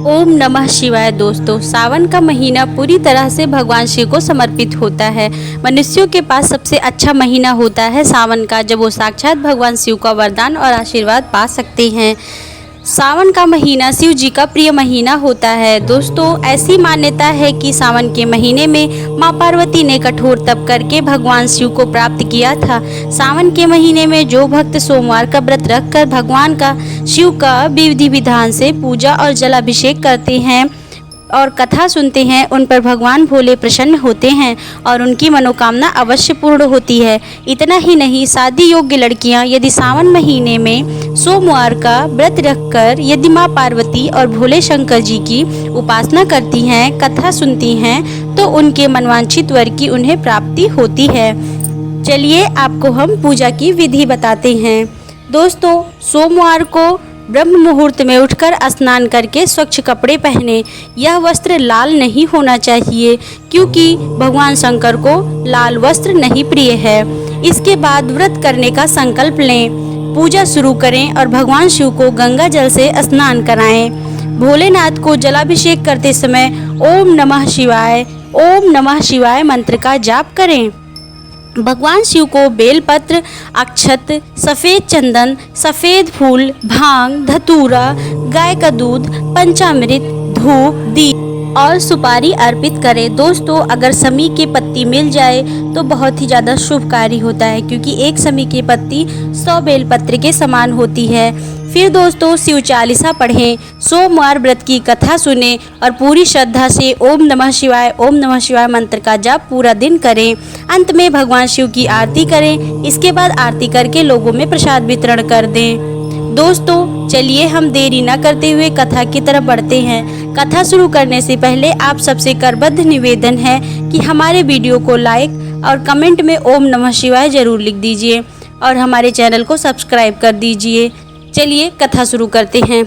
ओम नमः शिवाय। दोस्तों, सावन का महीना पूरी तरह से भगवान शिव को समर्पित होता है। मनुष्यों के पास सबसे अच्छा महीना होता है सावन का, जब वो साक्षात भगवान शिव का वरदान और आशीर्वाद पा सकते हैं। सावन का महीना शिव जी का प्रिय महीना होता है। दोस्तों, ऐसी मान्यता है कि सावन के महीने में मां पार्वती ने कठोर तप करके भगवान शिव को प्राप्त किया था। सावन के महीने में जो भक्त सोमवार का व्रत रखकर भगवान का शिव का विधि विधान से पूजा और जलाभिषेक करते हैं और कथा सुनते हैं, उन पर भगवान भोले प्रसन्न होते हैं और उनकी मनोकामना अवश्य पूर्ण होती है। इतना ही नहीं, शादी योग्य लड़कियां यदि सावन महीने में सोमवार का व्रत रखकर यदि मां पार्वती और भोले शंकर जी की उपासना करती हैं, कथा सुनती हैं, तो उनके मनवांछित वर की उन्हें प्राप्ति होती है। चलिए आपको हम पूजा की विधि बताते हैं। दोस्तों, सोमवार को ब्रह्म मुहूर्त में उठकर स्नान करके स्वच्छ कपड़े पहने। यह वस्त्र लाल नहीं होना चाहिए, क्योंकि भगवान शंकर को लाल वस्त्र नहीं प्रिय है। इसके बाद व्रत करने का संकल्प लें, पूजा शुरू करें और भगवान शिव को गंगा जल से स्नान कराएं। भोलेनाथ को जलाभिषेक करते समय ओम नमः शिवाय मंत्र का जाप करें। भगवान शिव को बेलपत्र, अक्षत, सफ़ेद चंदन, सफ़ेद फूल, भांग, धतूरा, गाय का दूध, पंचामृत, धूप, दीप और सुपारी अर्पित करें। दोस्तों, अगर समी की पत्ती मिल जाए तो बहुत ही ज़्यादा शुभकारी होता है, क्योंकि एक समी की पत्ती 100 बेलपत्र के समान होती है। फिर दोस्तों, शिव चालीसा पढ़ें, सोमवार व्रत की कथा सुने और पूरी श्रद्धा से ओम नमः शिवाय मंत्र का जाप पूरा दिन करें। अंत में भगवान शिव की आरती करें। इसके बाद आरती करके लोगों में प्रसाद वितरण कर दें। दोस्तों, चलिए हम देरी न करते हुए कथा की तरफ बढ़ते हैं। कथा शुरू करने से पहले आप सबसे करबद्ध निवेदन है कि हमारे वीडियो को लाइक और कमेंट में ओम नमः शिवाय जरूर लिख दीजिए और हमारे चैनल को सब्सक्राइब कर दीजिए। चलिए कथा शुरू करते हैं।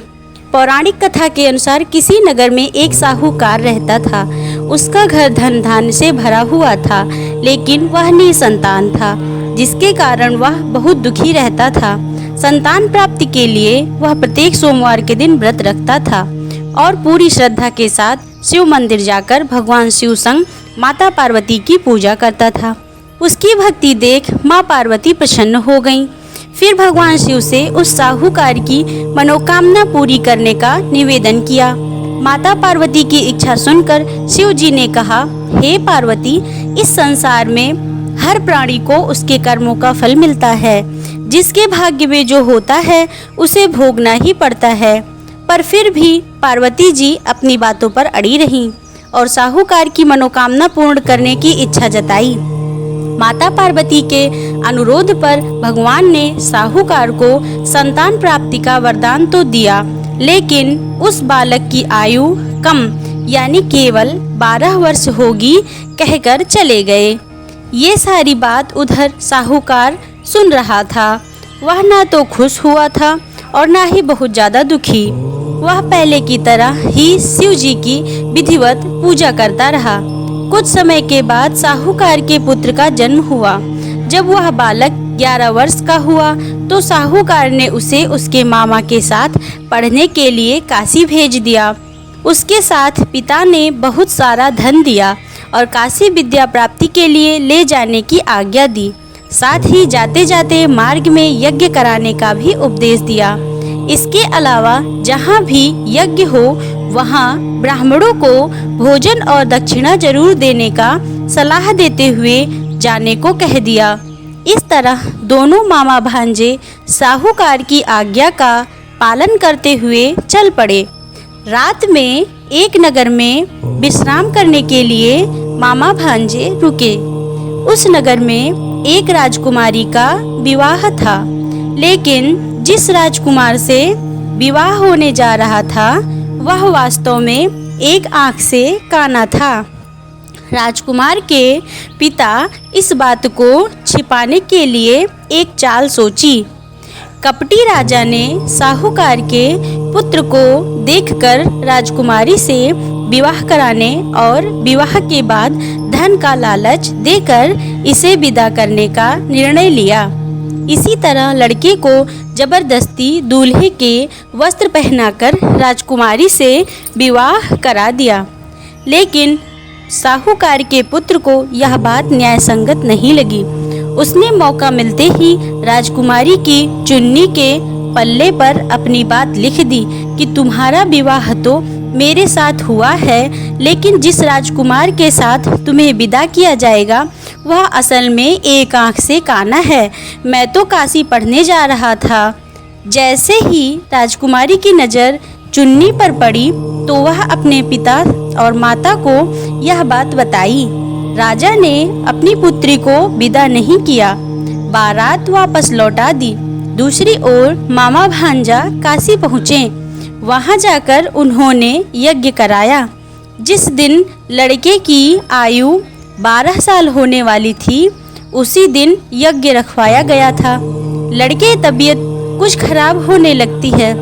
पौराणिक कथा के अनुसार किसी नगर में एक साहूकार रहता था। उसका घर धन धान्य से भरा हुआ था, लेकिन वह निसंतान था, जिसके कारण वह बहुत दुखी रहता था। संतान प्राप्ति के लिए वह प्रत्येक सोमवार के दिन व्रत रखता था और पूरी श्रद्धा के साथ शिव मंदिर जाकर भगवान शिव संग माता पार्वती की पूजा करता था। उसकी भक्ति देख माँ पार्वती प्रसन्न हो गईं। फिर भगवान शिव से उस साहूकार की मनोकामना पूरी करने का निवेदन किया। माता पार्वती की इच्छा सुनकर शिव जी ने कहा, हे पार्वती, इस संसार में हर प्राणी को उसके कर्मों का फल मिलता है। जिसके भाग्य में जो होता है उसे भोगना ही पड़ता है। पर फिर भी पार्वती जी अपनी बातों पर अड़ी रहीं और साहूकार की मनोकामना पूर्ण करने की इच्छा जताई। माता पार्वती के अनुरोध पर भगवान ने साहूकार को संतान प्राप्ति का वरदान तो दिया, लेकिन उस बालक की आयु कम यानी केवल 12 वर्ष होगी कहकर चले गए। ये सारी बात उधर साहूकार सुन रहा था। वह ना तो खुश हुआ था और ना ही बहुत ज़्यादा दुखी। वह पहले की तरह ही शिव जी की विधिवत पूजा करता रहा। कुछ समय के बाद साहूकार के पुत्र का जन्म हुआ। जब वह बालक 11 वर्ष का हुआ तो साहूकार ने उसे उसके मामा के साथ पढ़ने के लिए काशी भेज दिया। उसके साथ पिता ने बहुत सारा धन दिया और काशी विद्या प्राप्ति के लिए ले जाने की आज्ञा दी। साथ ही जाते जाते मार्ग में यज्ञ कराने का भी उपदेश दिया। इसके अलावा जहाँ भी यज्ञ हो वहाँ ब्राह्मणों को भोजन और दक्षिणा जरूर देने का सलाह देते हुए जाने को कह दिया। इस तरह दोनों मामा भांजे साहूकार की आज्ञा का पालन करते हुए चल पड़े। रात में एक नगर में विश्राम करने के लिए मामा भांजे रुके। उस नगर में एक राजकुमारी का विवाह था, लेकिन जिस राजकुमार से विवाह होने जा रहा था वह वास्तव में एक आँख से काना था। राजकुमार के पिता इस बात को छिपाने के लिए एक चाल सोची। कपटी राजा ने साहूकार के पुत्र को देखकर राजकुमारी से विवाह कराने और विवाह के बाद धन का लालच देकर इसे विदा करने का निर्णय लिया। इसी तरह लड़के को जबरदस्ती दूल्हे के वस्त्र पहनाकर राजकुमारी से विवाह करा दिया। लेकिन साहूकार के पुत्र को यह बात न्यायसंगत नहीं लगी। उसने मौका मिलते ही राजकुमारी की चुन्नी के पल्ले पर अपनी बात लिख दी कि तुम्हारा विवाह तो मेरे साथ हुआ है, लेकिन जिस राजकुमार के साथ तुम्हें विदा किया जाएगा वह असल में एक आंख से काना है। मैं तो काशी पढ़ने जा रहा था। जैसे ही राजकुमारी की नज़र चुन्नी पर पड़ी तो वह अपने पिता और माता को यह बात बताई। राजा ने अपनी पुत्री को विदा नहीं किया, बारात वापस लौटा दी। दूसरी ओर मामा भांजा काशी पहुँचे। वहां जाकर उन्होंने यज्ञ कराया। जिस दिन लड़के की आयु 12 साल होने वाली थी, उसी दिन यज्ञ रखवाया गया था। लड़के तबीयत कुछ खराब होने लगती है।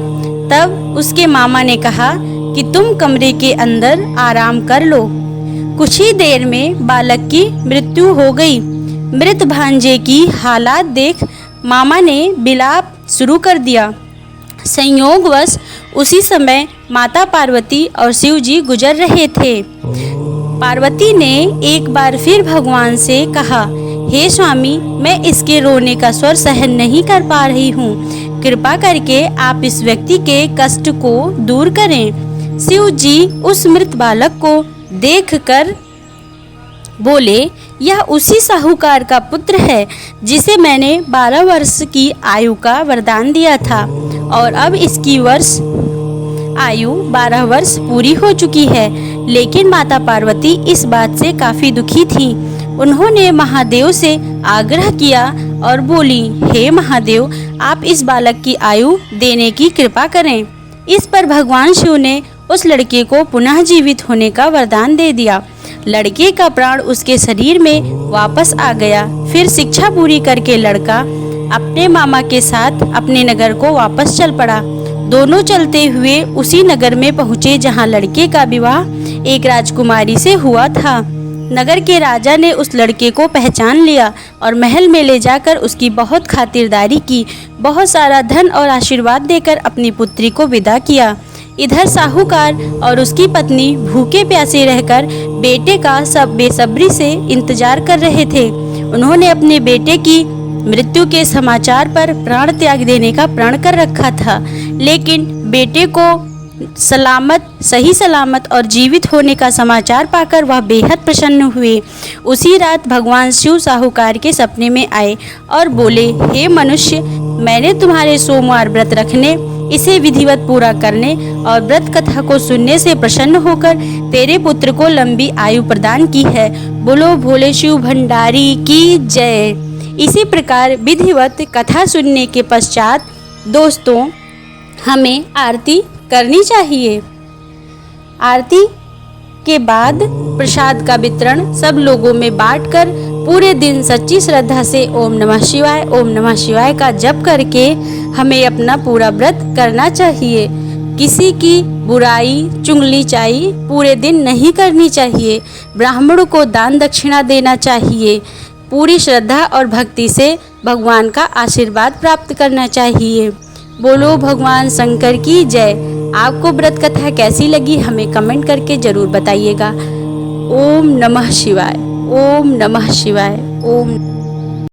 तब उसके मामा ने कहा कि तुम कमरे के अंदर आराम कर लो। कुछ ही देर में बालक की मृत्यु हो गई। मृत भांजे की हालात देख मामा ने विलाप शुरू कर दिया। संयोगवश उसी समय माता पार्वती और शिव जी गुजर रहे थे। पार्वती ने एक बार फिर भगवान से कहा, हे स्वामी, मैं इसके रोने का स्वर सहन नहीं कर पा रही हूँ। कृपा करके आप इस व्यक्ति के कष्ट को दूर करें। शिव जी उस मृत बालक को देखकर बोले, यह उसी साहूकार का पुत्र है जिसे मैंने 12 वर्ष की आयु का वरदान दिया था और अब इसकी आयु 12 वर्ष पूरी हो चुकी है। लेकिन माता पार्वती इस बात से काफ़ी दुखी थी। उन्होंने महादेव से आग्रह किया और बोली, हे महादेव, आप इस बालक की आयु देने की कृपा करें। इस पर भगवान शिव ने उस लड़के को पुनः जीवित होने का वरदान दे दिया। लड़के का प्राण उसके शरीर में वापस आ गया। फिर शिक्षा पूरी करके लड़का अपने मामा के साथ अपने नगर को वापस चल पड़ा। दोनों चलते हुए उसी नगर में पहुँचे जहाँ लड़के का विवाह एक राजकुमारी से हुआ था। नगर के राजा ने उस लड़के को पहचान लिया और महल में ले जाकर उसकी बहुत खातिरदारी की। बहुत सारा धन और आशीर्वाद देकर अपनी पुत्री को विदा किया। इधर साहूकार और उसकी पत्नी भूखे प्यासे रहकर बेटे का सब बेसब्री से इंतजार कर रहे थे। उन्होंने अपने बेटे की मृत्यु के समाचार पर प्राण त्याग देने का प्रण कर रखा था, लेकिन बेटे को सही सलामत और जीवित होने का समाचार पाकर वह बेहद प्रसन्न हुए। उसी रात भगवान शिव साहूकार के सपने में आए और बोले, हे मनुष्य, मैंने तुम्हारे सोमवार व्रत रखने, इसे विधिवत पूरा करने और व्रत कथा को सुनने से प्रसन्न होकर तेरे पुत्र को लंबी आयु प्रदान की है। बोलो भोले शिव भंडारी की जय। इसी प्रकार विधिवत कथा सुनने के पश्चात दोस्तों हमें आरती करनी चाहिए। आरती के बाद प्रसाद का वितरण सब लोगों में बांटकर पूरे दिन सच्ची श्रद्धा से ओम नमः शिवाय का जप करके हमें अपना पूरा व्रत करना चाहिए। किसी की बुराई चुगली पूरे दिन नहीं करनी चाहिए। ब्राह्मणों को दान दक्षिणा देना चाहिए। पूरी श्रद्धा और भक्ति से भगवान का आशीर्वाद प्राप्त करना चाहिए। बोलो भगवान शंकर की जय। आपको व्रत कथा कैसी लगी हमें कमेंट करके ज़रूर बताइएगा। ओम नमः शिवाय, ओम नमः शिवाय, ओम।